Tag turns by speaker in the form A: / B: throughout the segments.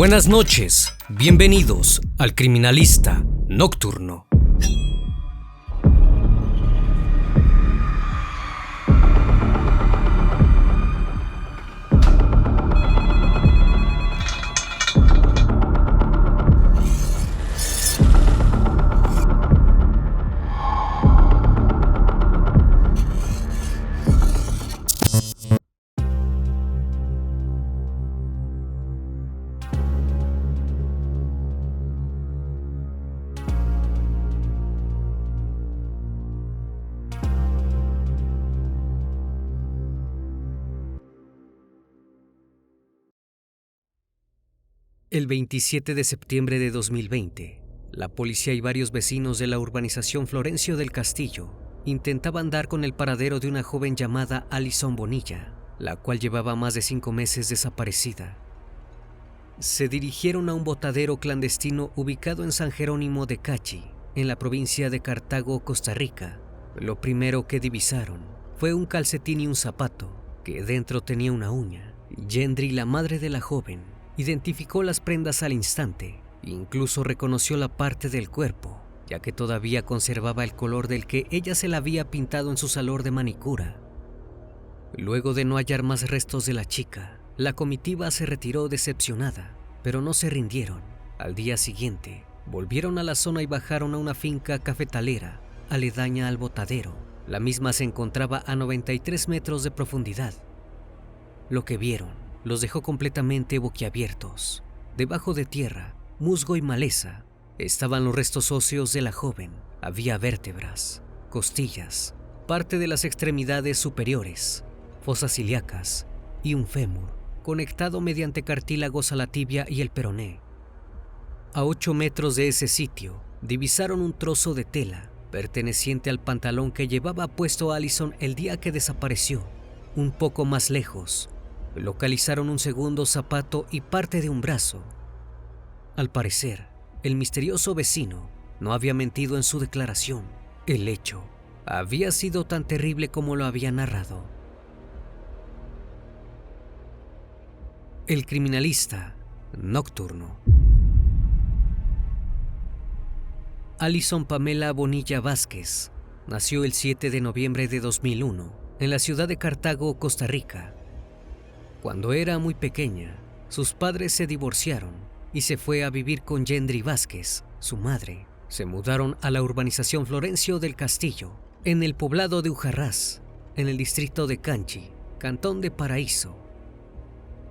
A: Buenas noches, bienvenidos al Criminalista Nocturno. El 27 de septiembre de 2020, la policía y varios vecinos de la urbanización Florencio del Castillo intentaban dar con el paradero de una joven llamada Alison Bonilla, la cual llevaba más de 5 meses desaparecida. Se dirigieron a un botadero clandestino ubicado en San Jerónimo de Cachi, en la provincia de Cartago, Costa Rica. Lo primero que divisaron fue un calcetín y un zapato, que dentro tenía una uña. Gendry, la madre de la joven, identificó las prendas al instante e incluso reconoció la parte del cuerpo, ya que todavía conservaba el color del que ella se la había pintado en su salón de manicura. Luego de no hallar más restos de la chica, la comitiva se retiró decepcionada, pero no se rindieron. Al día siguiente, volvieron a la zona y bajaron a una finca cafetalera aledaña al botadero. La misma se encontraba a 93 metros de profundidad. Lo que vieron los dejó completamente boquiabiertos. Debajo de tierra, musgo y maleza, estaban los restos óseos de la joven. Había vértebras, costillas, parte de las extremidades superiores, fosas ilíacas y un fémur, conectado mediante cartílagos a la tibia y el peroné. A 8 metros de ese sitio, divisaron un trozo de tela perteneciente al pantalón que llevaba puesto Alison el día que desapareció. Un poco más lejos, localizaron un segundo zapato y parte de un brazo. Al parecer, el misterioso vecino no había mentido en su declaración. El hecho había sido tan terrible como lo había narrado. El Criminalista Nocturno. Alison Pamela Bonilla Vázquez nació el 7 de noviembre de 2001 en la ciudad de Cartago, Costa Rica. Cuando era muy pequeña, sus padres se divorciaron y se fue a vivir con Gendry Vázquez, su madre. Se mudaron a la urbanización Florencio del Castillo, en el poblado de Ujarrás, en el distrito de Canchi, Cantón de Paraíso.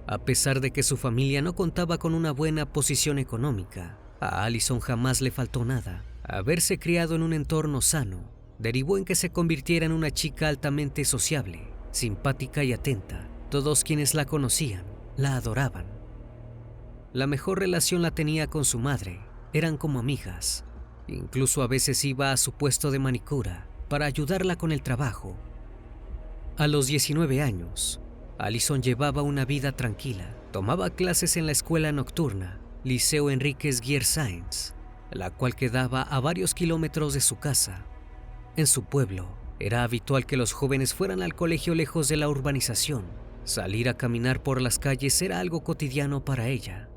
A: A pesar de que su familia no contaba con una buena posición económica, a Alison jamás le faltó nada. Haberse criado en un entorno sano derivó en que se convirtiera en una chica altamente sociable, simpática y atenta. Todos quienes la conocían la adoraban. La mejor relación la tenía con su madre, eran como amigas. Incluso a veces iba a su puesto de manicura para ayudarla con el trabajo. A los 19 años, Alison llevaba una vida tranquila. Tomaba clases en la escuela nocturna, Liceo Enríquez Guier Sáenz, la cual quedaba a varios kilómetros de su casa. En su pueblo, era habitual que los jóvenes fueran al colegio lejos de la urbanización. Salir a caminar por las calles era algo cotidiano para ella.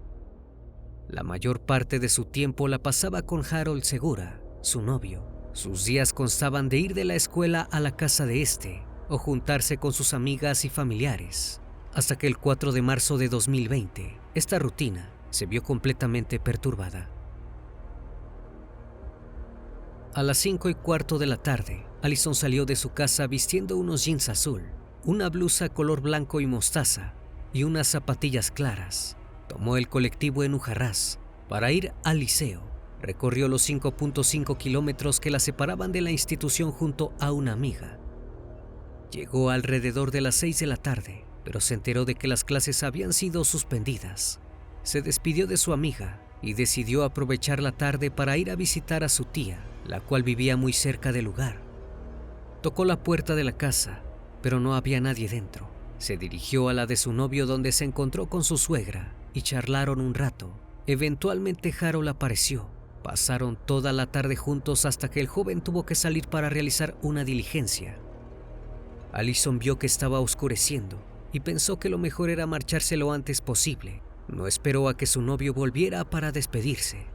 A: La mayor parte de su tiempo la pasaba con Harold Segura, su novio. Sus días constaban de ir de la escuela a la casa de este o juntarse con sus amigas y familiares. Hasta que el 4 de marzo de 2020, esta rutina se vio completamente perturbada. A las 5:15 de la tarde, Alison salió de su casa vistiendo unos jeans azul, una blusa color blanco y mostaza y unas zapatillas claras. Tomó el colectivo en Ujarrás para ir al liceo. Recorrió los 5.5 kilómetros que la separaban de la institución junto a una amiga. Llegó alrededor de las 6 de la tarde, pero se enteró de que las clases habían sido suspendidas. Se despidió de su amiga y decidió aprovechar la tarde para ir a visitar a su tía, la cual vivía muy cerca del lugar. Tocó la puerta de la casa, pero no había nadie dentro. Se dirigió a la de su novio, donde se encontró con su suegra y charlaron un rato. Eventualmente Harold apareció. Pasaron toda la tarde juntos hasta que el joven tuvo que salir para realizar una diligencia. Alison vio que estaba oscureciendo y pensó que lo mejor era marcharse lo antes posible. no esperó a que su novio volviera para despedirse.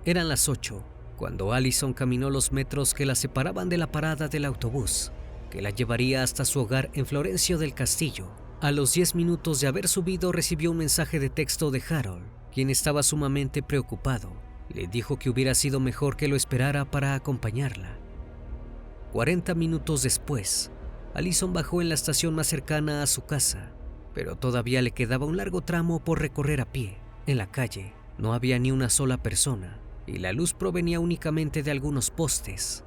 A: Eran las 8 cuando Allison caminó los metros que la separaban de la parada del autobús, que la llevaría hasta su hogar en Florencio del Castillo. A los 10 minutos de haber subido recibió un mensaje de texto de Harold, quien estaba sumamente preocupado. Le dijo que hubiera sido mejor que lo esperara para acompañarla. 40 minutos después, Allison bajó en la estación más cercana a su casa, pero todavía le quedaba un largo tramo por recorrer a pie. En la calle no había ni una sola persona y la luz provenía únicamente de algunos postes.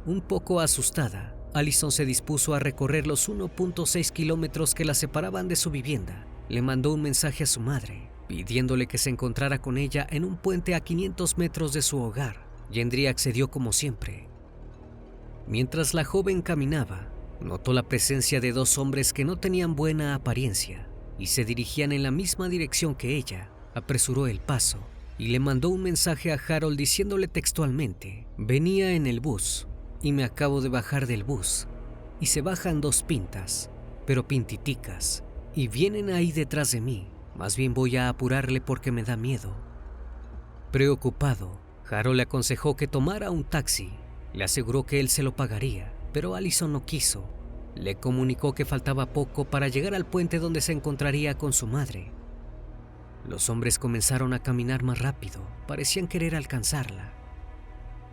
A: Un poco asustada, Allison se dispuso a recorrer los 1.6 kilómetros que la separaban de su vivienda. Le mandó un mensaje a su madre, pidiéndole que se encontrara con ella en un puente a 500 metros de su hogar. Gendry accedió como siempre. Mientras la joven caminaba, notó la presencia de 2 hombres que no tenían buena apariencia y se dirigían en la misma dirección que ella. Apresuró el paso y le mandó un mensaje a Harold diciéndole textualmente: «Venía en el bus y me acabo de bajar del bus y se bajan 2 pintas, pero pintiticas, y vienen ahí detrás de mí. Más bien voy a apurarle porque me da miedo». Preocupado, Harold le aconsejó que tomara un taxi. Le aseguró que él se lo pagaría, pero Allison no quiso. Le comunicó que faltaba poco para llegar al puente donde se encontraría con su madre. Los hombres comenzaron a caminar más rápido, parecían querer alcanzarla.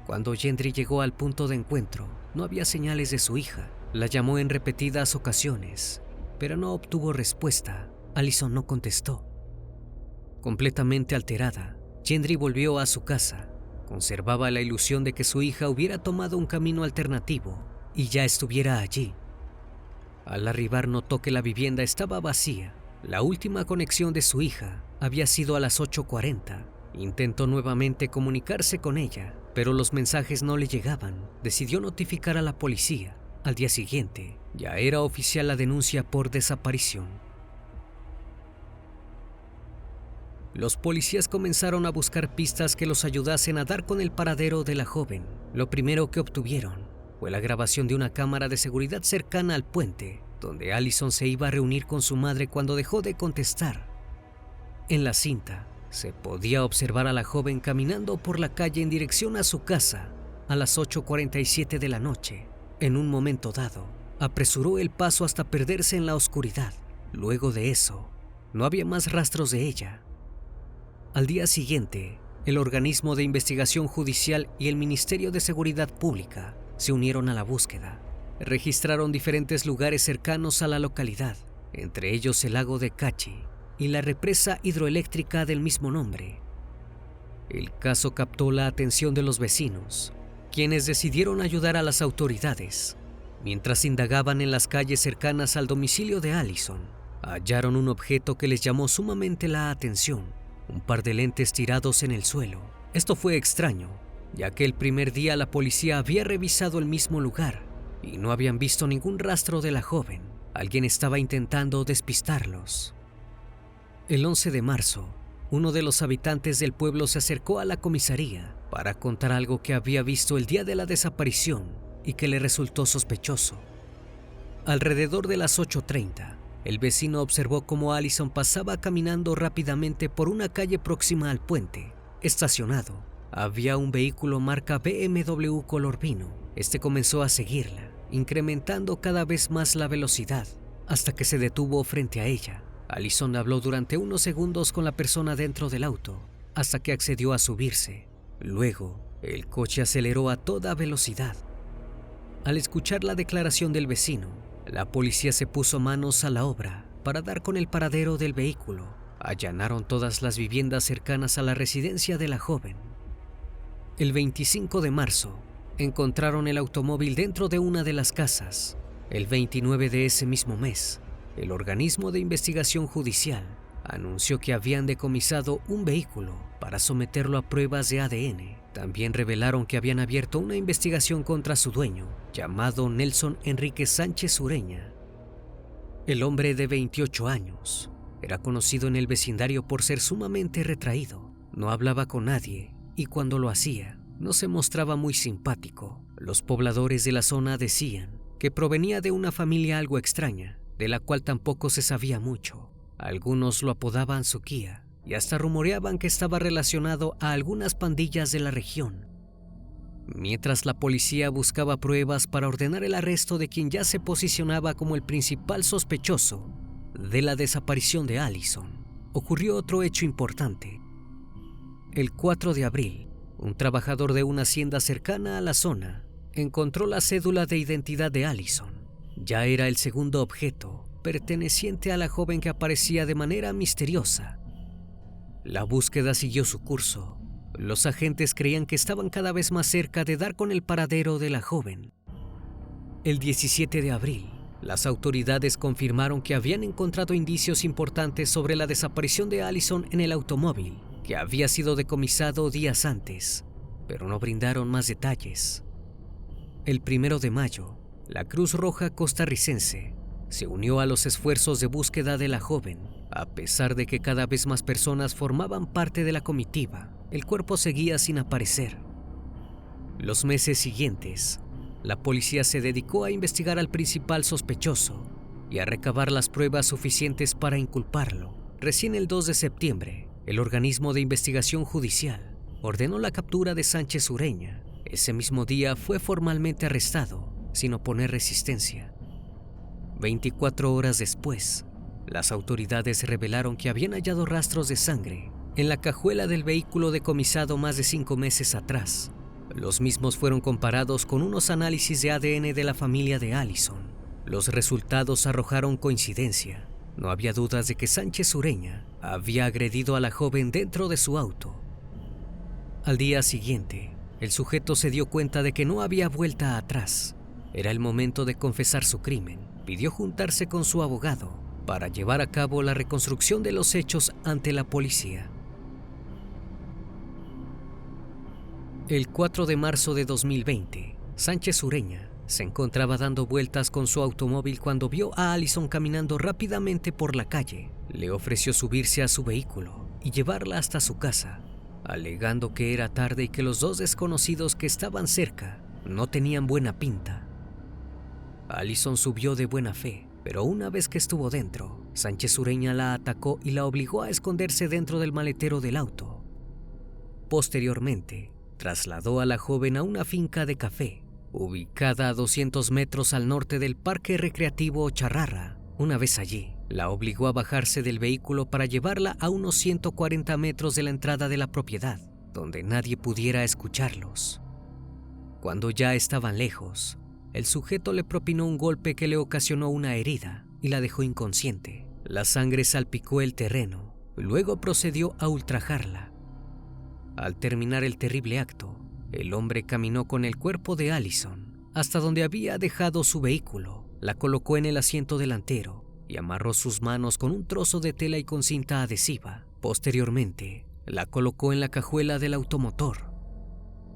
A: Cuando Gendry llegó al punto de encuentro, no había señales de su hija. La llamó en repetidas ocasiones, pero no obtuvo respuesta. Allison no contestó. Completamente alterada, Gendry volvió a su casa. Conservaba la ilusión de que su hija hubiera tomado un camino alternativo y ya estuviera allí. Al arribar notó que la vivienda estaba vacía. La última conexión de su hija había sido a las 8:40. Intentó nuevamente comunicarse con ella, pero los mensajes no le llegaban. Decidió notificar a la policía. Al día siguiente, ya era oficial la denuncia por desaparición. Los policías comenzaron a buscar pistas que los ayudasen a dar con el paradero de la joven. Lo primero que obtuvieron fue la grabación de una cámara de seguridad cercana al puente, donde Allison se iba a reunir con su madre cuando dejó de contestar. En la cinta se podía observar a la joven caminando por la calle en dirección a su casa a las 8:47 de la noche. En un momento dado, apresuró el paso hasta perderse en la oscuridad. Luego de eso, no había más rastros de ella. Al día siguiente, el organismo de investigación judicial y el Ministerio de Seguridad Pública se unieron a la búsqueda. Registraron diferentes lugares cercanos a la localidad, entre ellos el lago de Cachi y la represa hidroeléctrica del mismo nombre. El caso captó la atención de los vecinos, quienes decidieron ayudar a las autoridades. Mientras indagaban en las calles cercanas al domicilio de Allison, hallaron un objeto que les llamó sumamente la atención: un par de lentes tirados en el suelo. Esto fue extraño, ya que el primer día la policía había revisado el mismo lugar y no habían visto ningún rastro de la joven. Alguien estaba intentando despistarlos. El 11 de marzo, uno de los habitantes del pueblo se acercó a la comisaría para contar algo que había visto el día de la desaparición y que le resultó sospechoso. Alrededor de las 8:30, el vecino observó cómo Allison pasaba caminando rápidamente por una calle próxima al puente. Estacionado, había un vehículo marca BMW color vino. Este comenzó a seguirla, incrementando cada vez más la velocidad, hasta que se detuvo frente a ella. Allison habló durante unos segundos con la persona dentro del auto, hasta que accedió a subirse. Luego, el coche aceleró a toda velocidad. Al escuchar la declaración del vecino, la policía se puso manos a la obra para dar con el paradero del vehículo. Allanaron todas las viviendas cercanas a la residencia de la joven. El 25 de marzo, encontraron el automóvil dentro de una de las casas. El 29 de ese mismo mes, el organismo de investigación judicial anunció que habían decomisado un vehículo para someterlo a pruebas de ADN. También revelaron que habían abierto una investigación contra su dueño, llamado Nelson Enrique Sánchez Ureña. El hombre de 28 años era conocido en el vecindario por ser sumamente retraído. No hablaba con nadie y cuando lo hacía, no se mostraba muy simpático. Los pobladores de la zona decían que provenía de una familia algo extraña, de la cual tampoco se sabía mucho. Algunos lo apodaban Sukiya y hasta rumoreaban que estaba relacionado a algunas pandillas de la región. Mientras la policía buscaba pruebas para ordenar el arresto de quien ya se posicionaba como el principal sospechoso de la desaparición de Allison, ocurrió otro hecho importante. El 4 de abril, un trabajador de una hacienda cercana a la zona encontró la cédula de identidad de Allison. Ya era el segundo objeto perteneciente a la joven que aparecía de manera misteriosa. La búsqueda siguió su curso. Los agentes creían que estaban cada vez más cerca de dar con el paradero de la joven. El 17 de abril, las autoridades confirmaron que habían encontrado indicios importantes sobre la desaparición de Allison en el automóvil, que había sido decomisado días antes, pero no brindaron más detalles. El 1 de mayo, la Cruz Roja costarricense se unió a los esfuerzos de búsqueda de la joven. A pesar de que cada vez más personas formaban parte de la comitiva, el cuerpo seguía sin aparecer. Los meses siguientes, la policía se dedicó a investigar al principal sospechoso y a recabar las pruebas suficientes para inculparlo. Recién el 2 de septiembre, el organismo de investigación judicial ordenó la captura de Sánchez Ureña. Ese mismo día fue formalmente arrestado, sin oponer resistencia. 24 horas después, las autoridades revelaron que habían hallado rastros de sangre en la cajuela del vehículo decomisado más de 5 meses atrás. Los mismos fueron comparados con unos análisis de ADN de la familia de Allison. Los resultados arrojaron coincidencia. No había dudas de que Sánchez Ureña había agredido a la joven dentro de su auto. Al día siguiente, el sujeto se dio cuenta de que no había vuelta atrás. Era el momento de confesar su crimen. Pidió juntarse con su abogado para llevar a cabo la reconstrucción de los hechos ante la policía. El 4 de marzo de 2020, Sánchez Ureña se encontraba dando vueltas con su automóvil cuando vio a Allison caminando rápidamente por la calle. Le ofreció subirse a su vehículo y llevarla hasta su casa, alegando que era tarde y que los dos desconocidos que estaban cerca no tenían buena pinta. Allison subió de buena fe, pero una vez que estuvo dentro, Sánchez Ureña la atacó y la obligó a esconderse dentro del maletero del auto. Posteriormente, trasladó a la joven a una finca de café, ubicada a 200 metros al norte del Parque Recreativo Charrarra. Una vez allí, la obligó a bajarse del vehículo para llevarla a unos 140 metros de la entrada de la propiedad, donde nadie pudiera escucharlos. Cuando ya estaban lejos, el sujeto le propinó un golpe que le ocasionó una herida y la dejó inconsciente. La sangre salpicó el terreno, luego procedió a ultrajarla. Al terminar el terrible acto, el hombre caminó con el cuerpo de Allison hasta donde había dejado su vehículo, la colocó en el asiento delantero y amarró sus manos con un trozo de tela y con cinta adhesiva. Posteriormente, la colocó en la cajuela del automotor.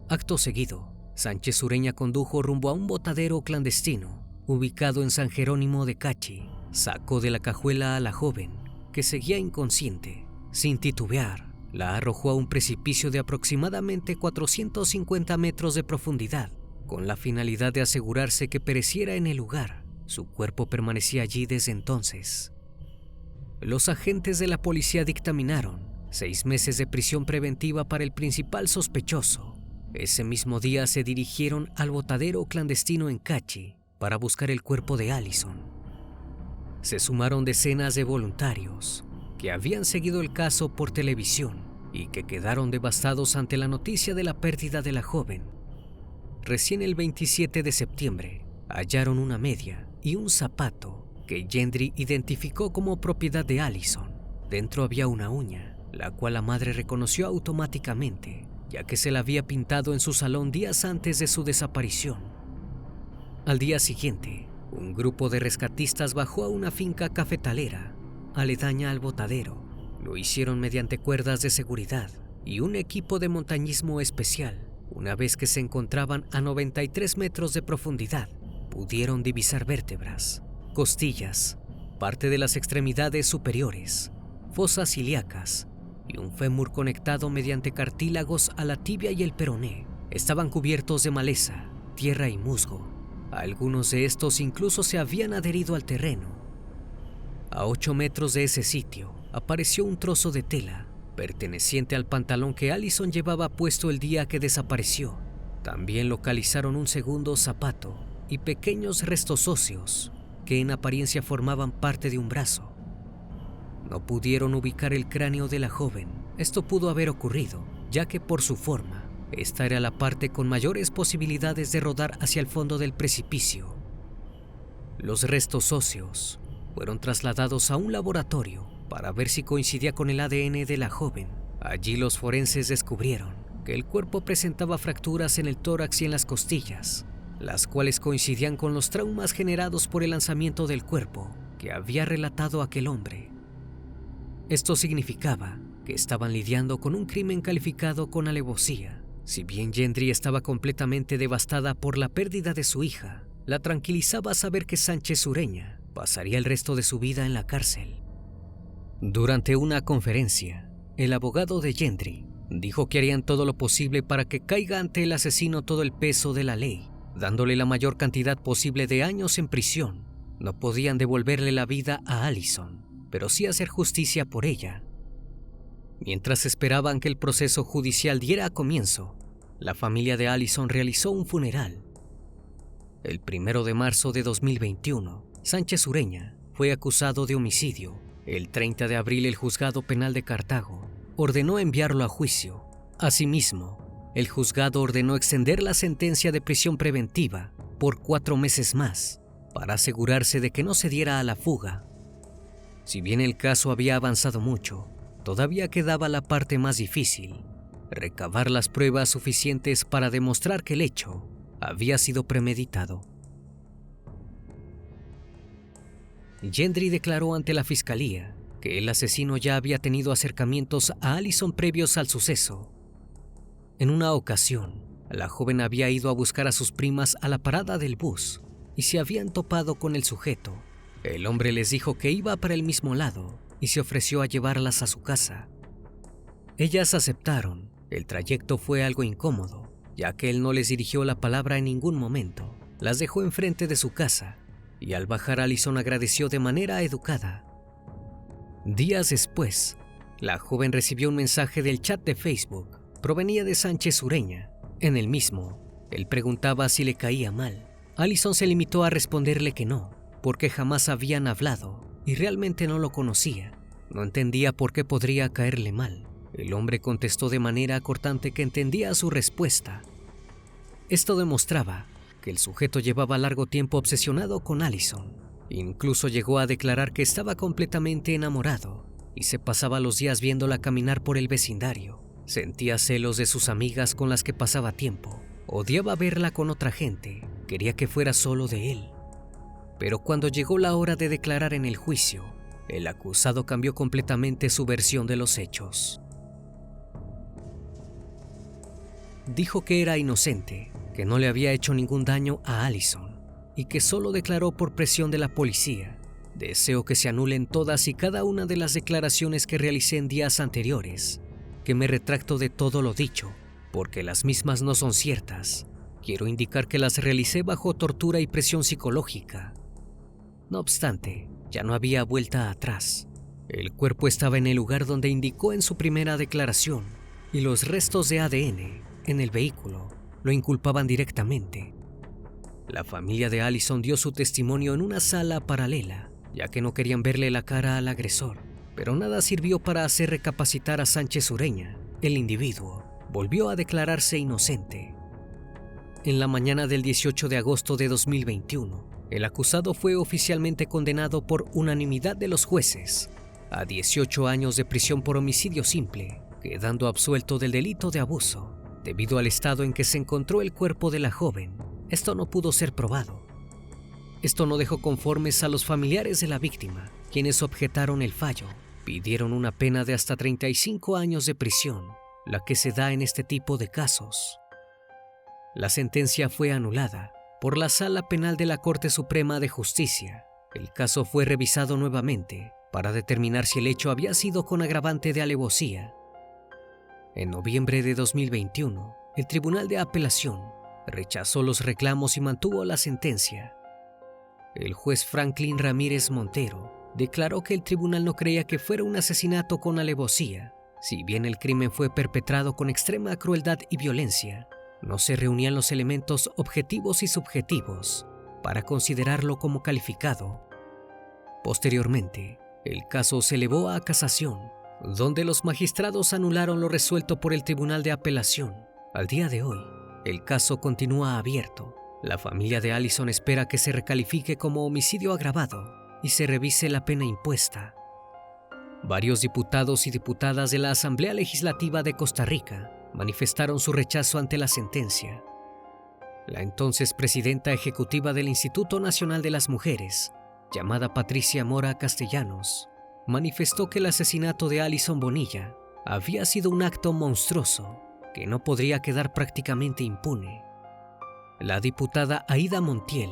A: Acto seguido, Sánchez Ureña condujo rumbo a un botadero clandestino ubicado en San Jerónimo de Cachi. Sacó de la cajuela a la joven, que seguía inconsciente. Sin titubear, la arrojó a un precipicio de aproximadamente 450 metros de profundidad, con la finalidad de asegurarse que pereciera en el lugar. Su cuerpo permanecía allí desde entonces. Los agentes de la policía dictaminaron 6 meses de prisión preventiva para el principal sospechoso. Ese mismo día se dirigieron al botadero clandestino en Cachi para buscar el cuerpo de Allison. Se sumaron decenas de voluntarios que habían seguido el caso por televisión y que quedaron devastados ante la noticia de la pérdida de la joven. Recién el 27 de septiembre hallaron una media y un zapato que Gendry identificó como propiedad de Allison. Dentro había una uña, la cual la madre reconoció automáticamente, ya que se la había pintado en su salón días antes de su desaparición. Al día siguiente, un grupo de rescatistas bajó a una finca cafetalera, aledaña al botadero. Lo hicieron mediante cuerdas de seguridad y un equipo de montañismo especial. Una vez que se encontraban a 93 metros de profundidad, pudieron divisar vértebras, costillas, parte de las extremidades superiores, fosas ilíacas y un fémur conectado mediante cartílagos a la tibia y el peroné. Estaban cubiertos de maleza, tierra y musgo. Algunos de estos incluso se habían adherido al terreno. A 8 metros de ese sitio apareció un trozo de tela perteneciente al pantalón que Allison llevaba puesto el día que desapareció. También localizaron un segundo zapato y pequeños restos óseos que en apariencia formaban parte de un brazo. No pudieron ubicar el cráneo de la joven. Esto pudo haber ocurrido, ya que por su forma, esta era la parte con mayores posibilidades de rodar hacia el fondo del precipicio. Los restos óseos fueron trasladados a un laboratorio para ver si coincidía con el ADN de la joven. Allí los forenses descubrieron que el cuerpo presentaba fracturas en el tórax y en las costillas, las cuales coincidían con los traumas generados por el lanzamiento del cuerpo que había relatado aquel hombre. Esto significaba que estaban lidiando con un crimen calificado con alevosía. Si bien Gendry estaba completamente devastada por la pérdida de su hija, la tranquilizaba saber que Sánchez Ureña pasaría el resto de su vida en la cárcel. Durante una conferencia, el abogado de Gendry dijo que harían todo lo posible para que caiga ante el asesino todo el peso de la ley, dándole la mayor cantidad posible de años en prisión. No podían devolverle la vida a Allison, pero sí hacer justicia por ella. Mientras esperaban que el proceso judicial diera comienzo, la familia de Allison realizó un funeral. El 1 de marzo de 2021, Sánchez Ureña fue acusado de homicidio. El 30 de abril, el Juzgado Penal de Cartago ordenó enviarlo a juicio. Asimismo, el juzgado ordenó extender la sentencia de prisión preventiva por 4 meses más, para asegurarse de que no se diera a la fuga. Si bien el caso había avanzado mucho, todavía quedaba la parte más difícil: recabar las pruebas suficientes para demostrar que el hecho había sido premeditado. Gendry declaró ante la fiscalía que el asesino ya había tenido acercamientos a Allison previos al suceso. En una ocasión, la joven había ido a buscar a sus primas a la parada del bus y se habían topado con el sujeto. El hombre les dijo que iba para el mismo lado y se ofreció a llevarlas a su casa. Ellas aceptaron. El trayecto fue algo incómodo, ya que él no les dirigió la palabra en ningún momento. Las dejó enfrente de su casa y al bajar Allison agradeció de manera educada. Días después, la joven recibió un mensaje del chat de Facebook. Provenía de Sánchez Ureña. En el mismo, él preguntaba si le caía mal. Allison se limitó a responderle que no, porque jamás habían hablado y realmente no lo conocía. No entendía por qué podría caerle mal. El hombre contestó de manera cortante que entendía su respuesta. Esto demostraba que el sujeto llevaba largo tiempo obsesionado con Allison. Incluso llegó a declarar que estaba completamente enamorado y se pasaba los días viéndola caminar por el vecindario. Sentía celos de sus amigas con las que pasaba tiempo. Odiaba verla con otra gente. Quería que fuera solo de él. Pero cuando llegó la hora de declarar en el juicio, el acusado cambió completamente su versión de los hechos. Dijo que era inocente, que no le había hecho ningún daño a Allison y que solo declaró por presión de la policía. Deseo que se anulen todas y cada una de las declaraciones que realicé en días anteriores, que me retracto de todo lo dicho, porque las mismas no son ciertas. Quiero indicar que las realicé bajo tortura y presión psicológica. No obstante, ya no había vuelta atrás. El cuerpo estaba en el lugar donde indicó en su primera declaración y los restos de ADN en el vehículo lo inculpaban directamente. La familia de Allison dio su testimonio en una sala paralela, ya que no querían verle la cara al agresor, pero nada sirvió para hacer recapacitar a Sánchez Ureña. El individuo volvió a declararse inocente. En la mañana del 18 de agosto de 2021, el acusado fue oficialmente condenado por unanimidad de los jueces a 18 años de prisión por homicidio simple, quedando absuelto del delito de abuso. Debido al estado en que se encontró el cuerpo de la joven, esto no pudo ser probado. Esto no dejó conformes a los familiares de la víctima, quienes objetaron el fallo. Pidieron una pena de hasta 35 años de prisión, la que se da en este tipo de casos. La sentencia fue anulada por la Sala Penal de la Corte Suprema de Justicia. El caso fue revisado nuevamente para determinar si el hecho había sido con agravante de alevosía. En noviembre de 2021, el Tribunal de Apelación rechazó los reclamos y mantuvo la sentencia. El juez Franklin Ramírez Montero declaró que el tribunal no creía que fuera un asesinato con alevosía. Si bien el crimen fue perpetrado con extrema crueldad y violencia, no se reunían los elementos objetivos y subjetivos para considerarlo como calificado. Posteriormente, el caso se elevó a casación, donde los magistrados anularon lo resuelto por el Tribunal de Apelación. Al día de hoy, el caso continúa abierto. La familia de Allison espera que se recalifique como homicidio agravado y se revise la pena impuesta. Varios diputados y diputadas de la Asamblea Legislativa de Costa Rica manifestaron su rechazo ante la sentencia. La entonces presidenta ejecutiva del Instituto Nacional de las Mujeres, llamada Patricia Mora Castellanos, manifestó que el asesinato de Allison Bonilla había sido un acto monstruoso que no podría quedar prácticamente impune. La diputada Aida Montiel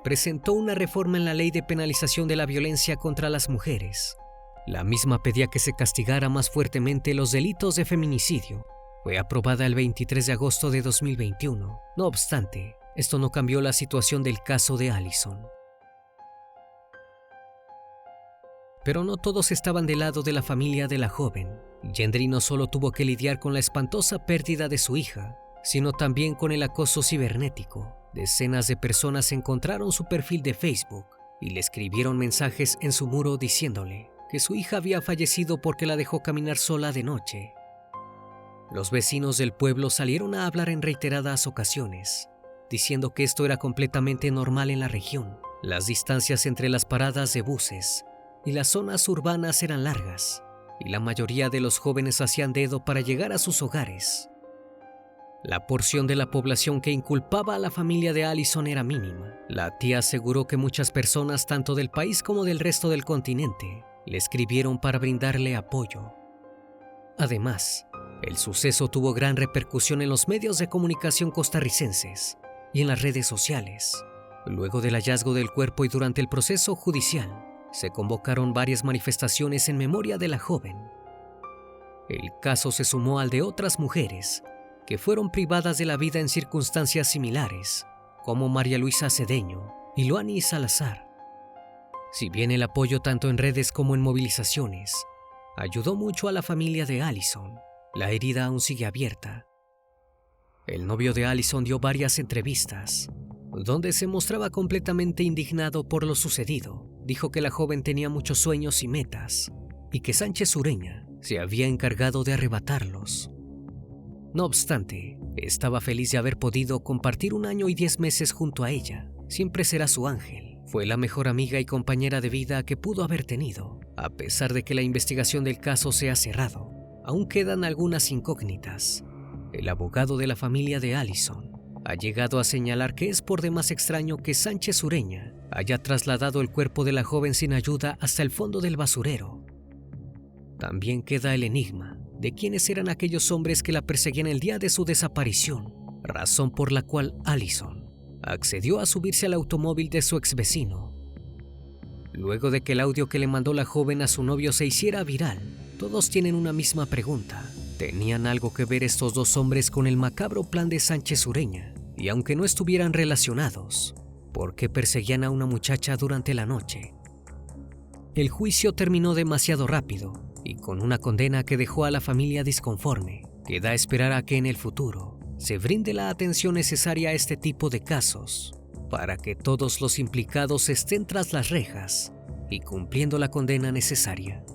A: presentó una reforma en la Ley de Penalización de la Violencia contra las Mujeres. La misma pedía que se castigara más fuertemente los delitos de feminicidio. Fue aprobada el 23 de agosto de 2021. No obstante, esto no cambió la situación del caso de Allison. Pero no todos estaban del lado de la familia de la joven. Gendry no solo tuvo que lidiar con la espantosa pérdida de su hija, sino también con el acoso cibernético. Decenas de personas encontraron su perfil de Facebook y le escribieron mensajes en su muro diciéndole que su hija había fallecido porque la dejó caminar sola de noche. Los vecinos del pueblo salieron a hablar en reiteradas ocasiones, diciendo que esto era completamente normal en la región. Las distancias entre las paradas de buses y las zonas urbanas eran largas, y la mayoría de los jóvenes hacían dedo para llegar a sus hogares. La porción de la población que inculpaba a la familia de Allison era mínima. La tía aseguró que muchas personas, tanto del país como del resto del continente, le escribieron para brindarle apoyo. Además, el suceso tuvo gran repercusión en los medios de comunicación costarricenses y en las redes sociales. Luego del hallazgo del cuerpo y durante el proceso judicial, se convocaron varias manifestaciones en memoria de la joven. El caso se sumó al de otras mujeres que fueron privadas de la vida en circunstancias similares, como María Luisa Cedeño y Luani Salazar. Si bien el apoyo tanto en redes como en movilizaciones ayudó mucho a la familia de Allison, la herida aún sigue abierta. El novio de Allison dio varias entrevistas, donde se mostraba completamente indignado por lo sucedido. Dijo que la joven tenía muchos sueños y metas, y que Sánchez Ureña se había encargado de arrebatarlos. No obstante, estaba feliz de haber podido compartir 1 año y 10 meses junto a ella. Siempre será su ángel. Fue la mejor amiga y compañera de vida que pudo haber tenido. A pesar de que la investigación del caso se ha cerrado, aún quedan algunas incógnitas. El abogado de la familia de Allison ha llegado a señalar que es por demás extraño que Sánchez Ureña haya trasladado el cuerpo de la joven sin ayuda hasta el fondo del basurero. También queda el enigma de quiénes eran aquellos hombres que la perseguían el día de su desaparición, razón por la cual Allison accedió a subirse al automóvil de su exvecino. Luego de que el audio que le mandó la joven a su novio se hiciera viral, todos tienen una misma pregunta. ¿Tenían algo que ver estos dos hombres con el macabro plan de Sánchez Ureña? Y aunque no estuvieran relacionados, ¿por qué perseguían a una muchacha durante la noche? El juicio terminó demasiado rápido y con una condena que dejó a la familia disconforme. Queda esperar a que en el futuro se brinde la atención necesaria a este tipo de casos para que todos los implicados estén tras las rejas y cumpliendo la condena necesaria.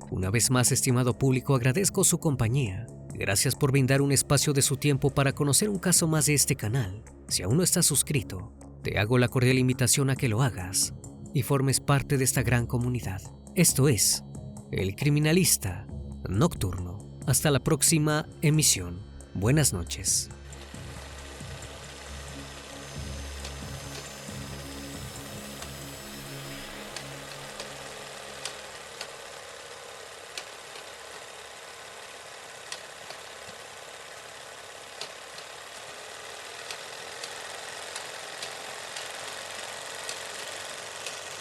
A: Una vez más, estimado público, agradezco su compañía. Gracias por brindar un espacio de su tiempo para conocer un caso más de este canal. Si aún no estás suscrito, te hago la cordial invitación a que lo hagas y formes parte de esta gran comunidad. Esto es El Criminalista Nocturno. Hasta la próxima emisión. Buenas noches.